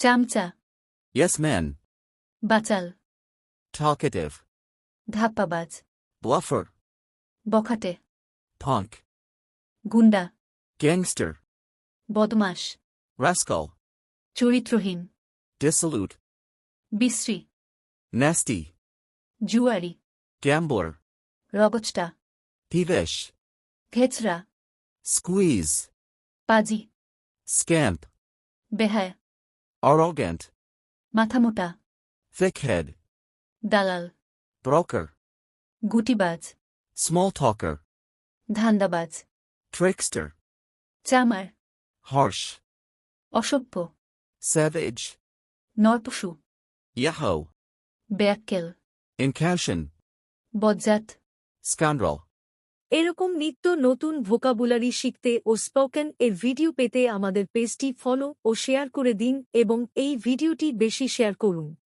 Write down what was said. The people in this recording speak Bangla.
চামচা, Yes man. বাচাল, Talkative. ধাপ্পাবাজ, Bluffer. বখাটে, Punk. গুন্ডা, Gangster. বদমাশ, Rascal. চরিত্রহীন, Dissolute. বিশ্রী, Nasty. জুয়ারি, Gambler. রগচটা, Peevish. ঘেচরা, Squeeze. পাজি, Scamp. বেহায়া, Arrogant. মাথামোটা, Thickhead. দালাল, Broker. গুটিবাজ, Small talker. ধান্দাবাজ, Trickster. চামার, Harsh. অসভ্য, Savage. নরপশু, Yahoo. বেয়াক্কেল, Incaution. বজ্জাত। Scoundrel. এরকম নিত্য নতুন ভোকাবুলারি শিখতে ও স্পোকেন এর ভিডিও পেতে আমাদের পেজটি ফলো ও শেয়ার করে দিন এবং এই ভিডিওটি বেশি শেয়ার করুন।